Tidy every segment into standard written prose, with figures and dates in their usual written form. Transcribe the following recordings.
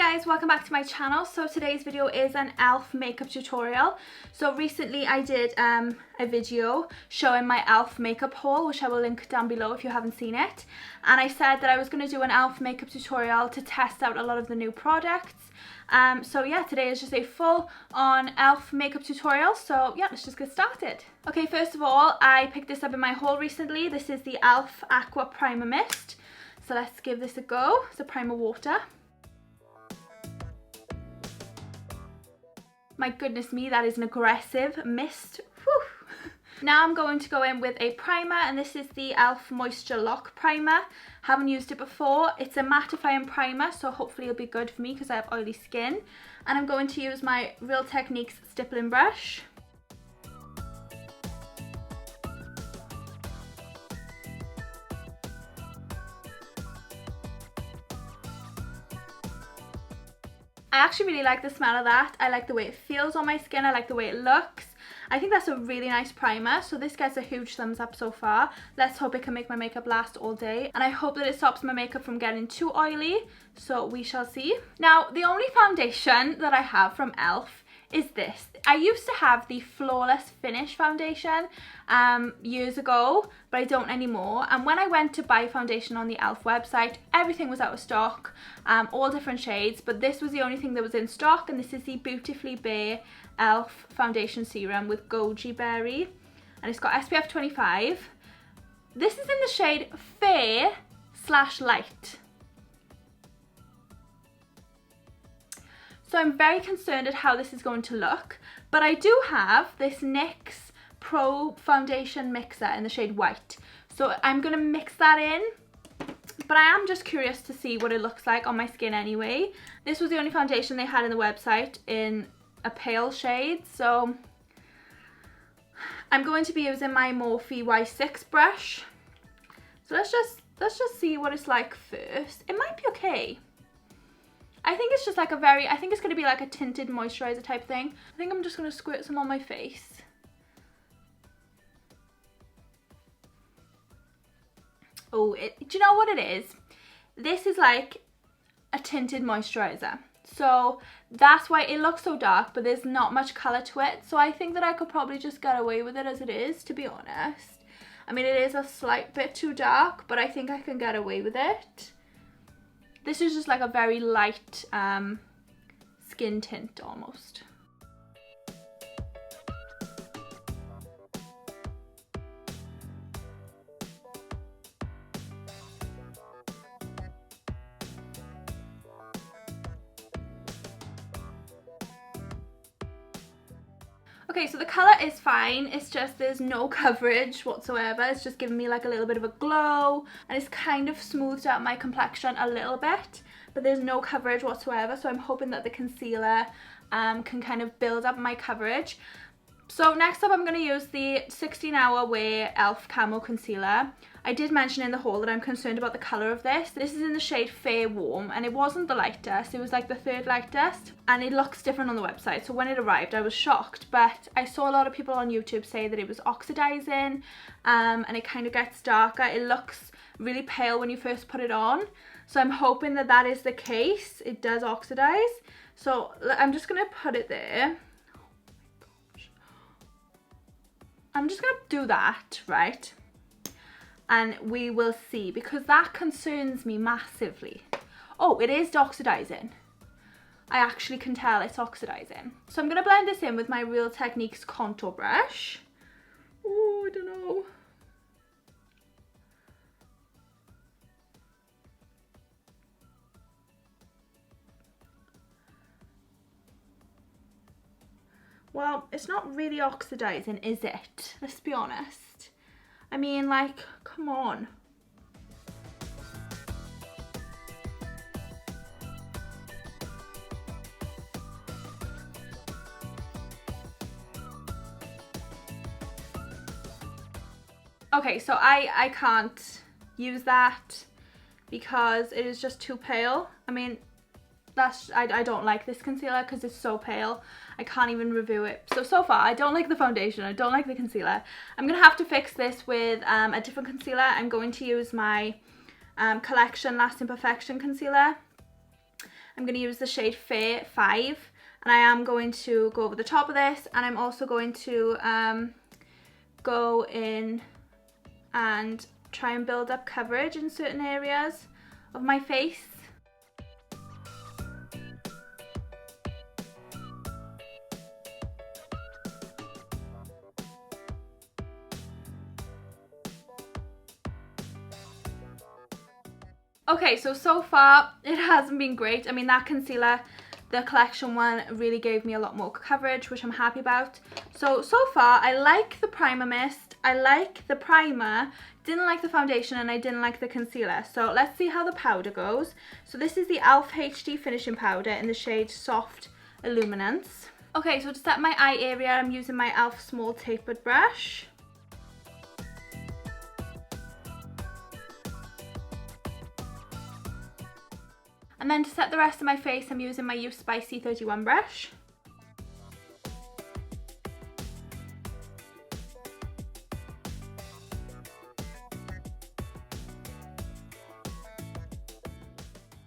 guys, welcome back to my channel. So today's video is an e.l.f. makeup tutorial. So recently I did a video showing my e.l.f. makeup haul, which I will link down below if you haven't seen it. And I said that I was going to do an e.l.f. makeup tutorial to test out a lot of the new products. So yeah, today is just a full on e.l.f. makeup tutorial. So yeah, let's just get started. Okay, first of all, I picked this up in my haul recently. This is the e.l.f. Aqua Primer Mist. So let's give this a go. It's a primer water. My goodness me, that is an aggressive mist. Whew. Now I'm going to go in with a primer, and this is the e.l.f. Moisture Lock Primer. Haven't used it before. It's a mattifying primer, so hopefully it'll be good for me because I have oily skin. And I'm going to use my Real Techniques stippling brush. I actually really like the smell of that. I like the way it feels on my skin. I like the way it looks. I think that's a really nice primer. So this gets a huge thumbs up so far. Let's hope it can make my makeup last all day. And I hope that it stops my makeup from getting too oily. So we shall see. Now, the only foundation that I have from e.l.f. is this. I used to have the Flawless Finish foundation years ago, but I don't anymore. And when I went to buy foundation on the e.l.f. website, everything was out of stock, all different shades, but this was the only thing that was in stock, and this is the Beautifully Bare e.l.f. Foundation Serum with Goji Berry, and it's got SPF 25. This is in the shade Fair/Light. So I'm very concerned at how this is going to look, but I do have this NYX Pro Foundation Mixer in the shade White. So I'm going to mix that in, but I am just curious to see what it looks like on my skin anyway. This was the only foundation they had in the website in a pale shade, so I'm going to be using my Morphe Y6 brush. So let's just see what it's like first. It might be okay. I think it's just like I think it's going to be like a tinted moisturizer type thing. I think I'm just going to squirt some on my face. Oh, do you know what it is? This is like a tinted moisturizer. So that's why it looks so dark, but there's not much colour to it. So I think that I could probably just get away with it as it is, to be honest. I mean, it is a slight bit too dark, but I think I can get away with it. This is just like a very light skin tint almost. Okay, so the colour is fine, it's just there's no coverage whatsoever. It's just giving me like a little bit of a glow, and it's kind of smoothed out my complexion a little bit, but there's no coverage whatsoever, so I'm hoping that the concealer can kind of build up my coverage. So next up I'm going to use the 16 Hour Wear e.l.f. Camo Concealer. I did mention in the haul that I'm concerned about the colour of this. This is in the shade Fair Warm, and it wasn't the lightest, it was like the third lightest, and it looks different on the website. So when it arrived I was shocked, but I saw a lot of people on YouTube say that it was oxidizing, and it kind of gets darker. It looks really pale when you first put it on, so I'm hoping that that is the case. It does oxidize, so I'm just going to put it there. I'm just going to do that, right? And we will see, because that concerns me massively. Oh, it is oxidizing. I actually can tell it's oxidizing. So I'm going to blend this in with my Real Techniques contour brush. Oh, I don't know. Well, it's not really oxidizing, is it? Let's be honest. I mean, like, come on. Okay, so I can't use that because it is just too pale. I mean, I don't like this concealer because it's so pale. I can't even review it. So far I don't like the foundation, I don't like the concealer. I'm gonna have to fix this with a different concealer. I'm going to use my Collection Lasting Perfection concealer. I'm going to use the shade Fair 5, and I am going to go over the top of this, and I'm also going to go in and try and build up coverage in certain areas of my face. Okay, so far it hasn't been great. I mean, that concealer, the collection one, really gave me a lot more coverage, which I'm happy about. So far I like the primer mist, I like the primer, didn't like the foundation, and I didn't like the concealer. So let's see how the powder goes. So this is the e.l.f. HD finishing powder in the shade Soft Illuminance. Okay, so to set my eye area, I'm using my e.l.f. small tapered brush. And then to set the rest of my face, I'm using my Y6 brush.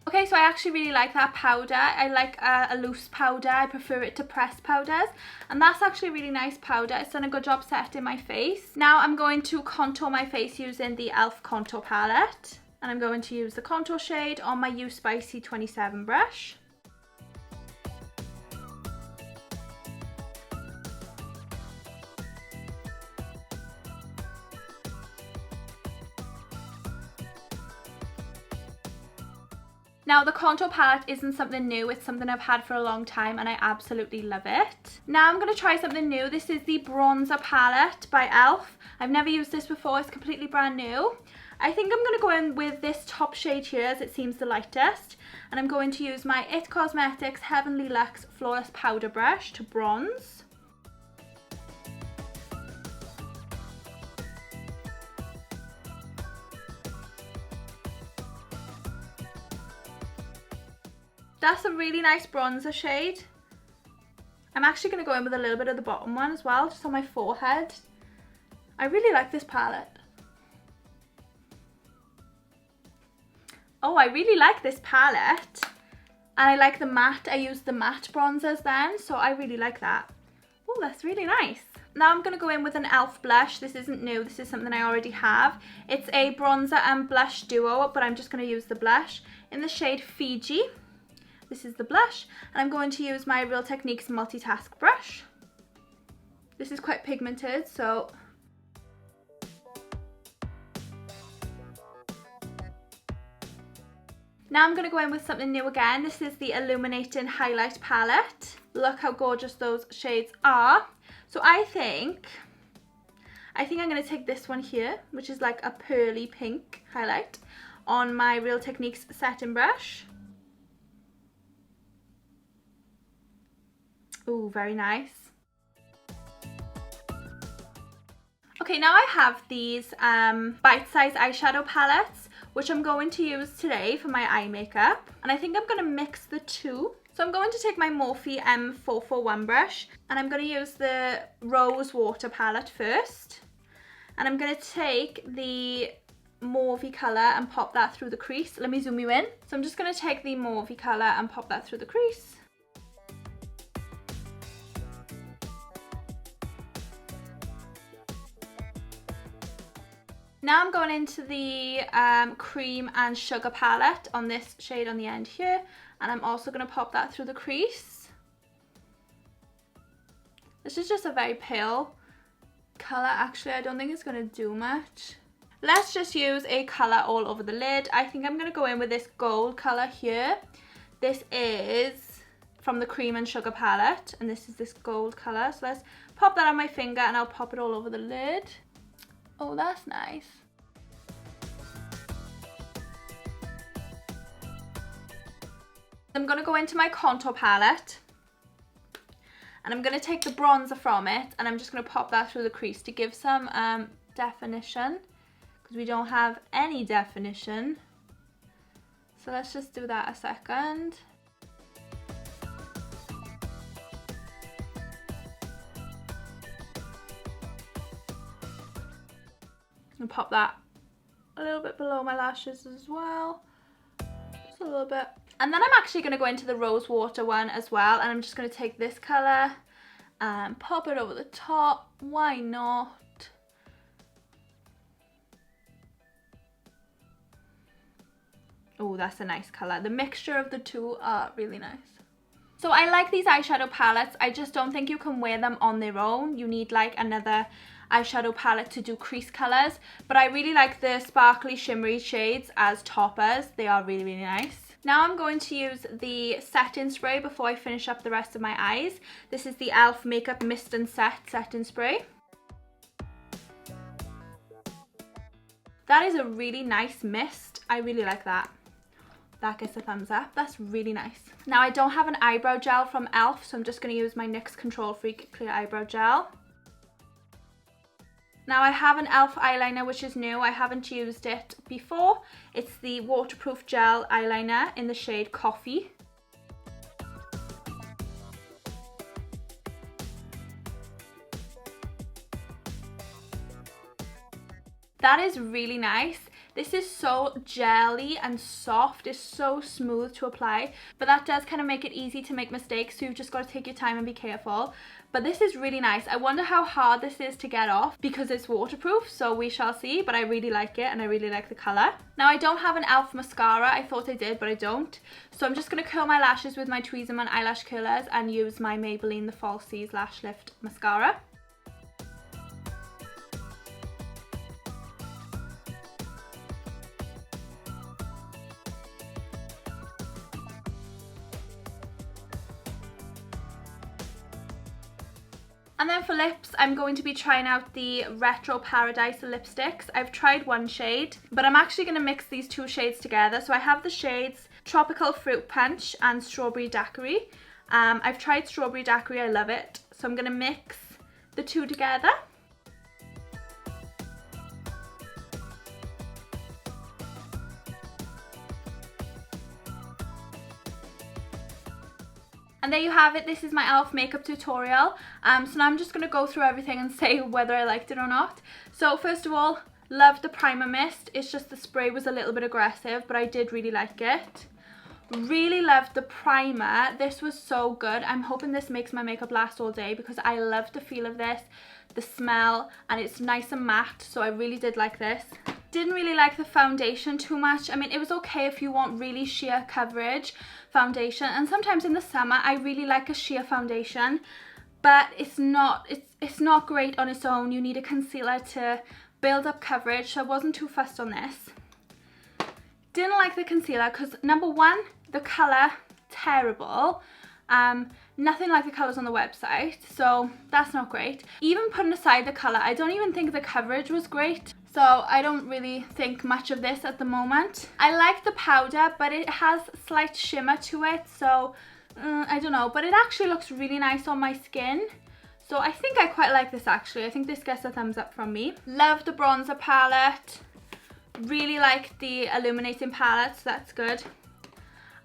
Okay, so I actually really like that powder. I like a loose powder. I prefer it to pressed powders. And that's actually a really nice powder. It's done a good job setting my face. Now I'm going to contour my face using the e.l.f. contour palette. And I'm going to use the contour shade on my Y6 brush. Now the contour palette isn't something new, it's something I've had for a long time and I absolutely love it. Now I'm going to try something new. This is the bronzer palette by e.l.f. I've never used this before, it's completely brand new. I think I'm going to go in with this top shade here as it seems the lightest. And I'm going to use my IT Cosmetics Heavenly Luxe Flawless Powder Brush to bronze. That's a really nice bronzer shade. I'm actually going to go in with a little bit of the bottom one as well, just on my forehead. I really like this palette. Oh, I really like this palette. And I like the matte. I used the matte bronzers then, so I really like that. Oh, that's really nice. Now I'm going to go in with an e.l.f. blush. This isn't new, this is something I already have. It's a bronzer and blush duo, but I'm just going to use the blush in the shade Fiji. This is the blush, and I'm going to use my Real Techniques multitask brush. This is quite pigmented, so now I'm going to go in with something new again. This is the Illuminating Highlight Palette. Look how gorgeous those shades are. So I think I'm going to take this one here, which is like a pearly pink highlight, on my Real Techniques setting brush. Ooh, very nice. Okay, now I have these bite-sized eyeshadow palettes, which I'm going to use today for my eye makeup. And I think I'm going to mix the two. So I'm going to take my Morphe M441 brush, and I'm going to use the Rose Water palette first. And I'm going to take the Morphe colour and pop that through the crease. Let me zoom you in. So I'm just going to take the Morphe colour and pop that through the crease. Now I'm going into the Cream and Sugar palette on this shade on the end here, and I'm also going to pop that through the crease. This is just a very pale colour actually, I don't think it's going to do much. Let's just use a colour all over the lid. I think I'm going to go in with this gold colour here. This is from the Cream and Sugar palette, and this is this gold colour. So let's pop that on my finger and I'll pop it all over the lid. Oh, that's nice. I'm going to go into my contour palette and I'm going to take the bronzer from it and I'm just going to pop that through the crease to give some definition, because we don't have any definition. So let's just do that a second. And pop that a little bit below my lashes as well, just a little bit. And then I'm actually going to go into the rose water one as well, and I'm just going to take this colour and pop it over the top. Why not? Oh, that's a nice colour. The mixture of the two are really nice. So I like these eyeshadow palettes. I just don't think you can wear them on their own. You need like another eyeshadow palette to do crease colours. But I really like the sparkly shimmery shades as toppers. They are really, really nice. Now I'm going to use the setting spray before I finish up the rest of my eyes. This is the e.l.f. Makeup Mist and Set setting spray. That is a really nice mist. I really like that. That gets a thumbs up. That's really nice. Now I don't have an eyebrow gel from e.l.f. so I'm just going to use my NYX Control Freak Clear Eyebrow Gel. Now I have an e.l.f. eyeliner which is new. I haven't used it before. It's the waterproof gel eyeliner in the shade Coffee. That is really nice. This is so jelly and soft. It's so smooth to apply, but that does kind of make it easy to make mistakes, so you've just got to take your time and be careful. But this is really nice. I wonder how hard this is to get off because it's waterproof, so we shall see, but I really like it and I really like the colour. Now I don't have an e.l.f. mascara. I thought I did, but I don't. So I'm just going to curl my lashes with my Tweezerman eyelash curlers and use my Maybelline The Falsies Lash Lift Mascara. And then for lips, I'm going to be trying out the Retro Paradise lipsticks. I've tried one shade, but I'm actually going to mix these two shades together. So I have the shades Tropical Fruit Punch and Strawberry Daquiri. I've tried Strawberry Daquiri, I love it. So I'm going to mix the two together. And there you have it. This is my e.l.f. makeup tutorial. So now I'm just going to go through everything and say whether I liked it or not. So first of all, love the primer mist. It's just the spray was a little bit aggressive, but I did really like it. Really loved the primer. This was so good. I'm hoping this makes my makeup last all day because I love the feel of this, the smell, and it's nice and matte. So I really did like this. Didn't really like the foundation too much. I mean, it was okay if you want really sheer coverage foundation, and sometimes in the summer I really like a sheer foundation, but it's not great on its own. You need a concealer to build up coverage, so I wasn't too fussed on this. Didn't like the concealer because number one, the colour, terrible. Nothing like the colours on the website, so that's not great. Even putting aside the colour, I don't even think the coverage was great. So I don't really think much of this at the moment. I like the powder, but it has slight shimmer to it, so I don't know. But it actually looks really nice on my skin. So I think I quite like this actually. I think this gets a thumbs up from me. Love the bronzer palette. Really like the illuminating palette, so that's good.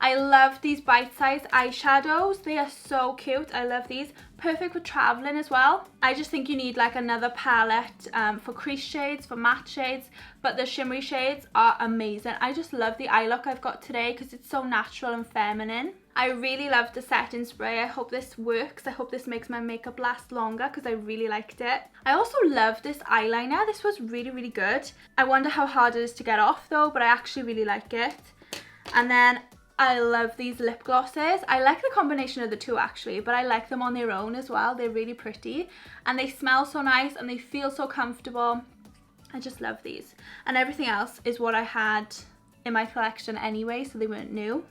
I love these bite-sized eyeshadows. They are so cute. I love these. Perfect for traveling as well. I just think you need like another palette for crease shades, for matte shades, but the shimmery shades are amazing. I just love the eye look I've got today because it's so natural and feminine. I really love the setting spray. I hope this works. I hope this makes my makeup last longer because I really liked it. I also love this eyeliner. This was really, really good. I wonder how hard it is to get off though, but I actually really like it. And then I love these lip glosses. I like the combination of the two actually, but I like them on their own as well. They're really pretty and they smell so nice and they feel so comfortable. I just love these. And everything else is what I had in my collection anyway, so they weren't new.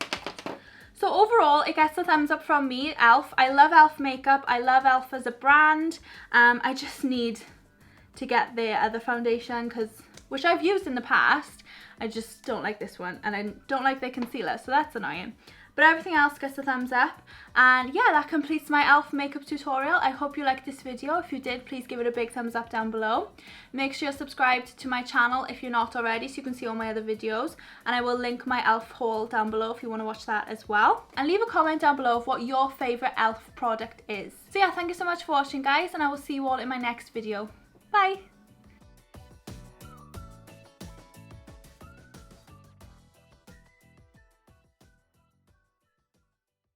So overall, it gets a thumbs up from me, e.l.f. I love e.l.f. makeup. I love e.l.f. as a brand. I just need to get their other foundation, which I've used in the past. I just don't like this one, and I don't like their concealer, so that's annoying. But everything else gets a thumbs up. And yeah, that completes my e.l.f. makeup tutorial. I hope you liked this video. If you did, please give it a big thumbs up down below. Make sure you're subscribed to my channel if you're not already, so you can see all my other videos. And I will link my e.l.f. haul down below if you want to watch that as well. And leave a comment down below of what your favourite e.l.f. product is. So yeah, thank you so much for watching, guys, and I will see you all in my next video. Bye!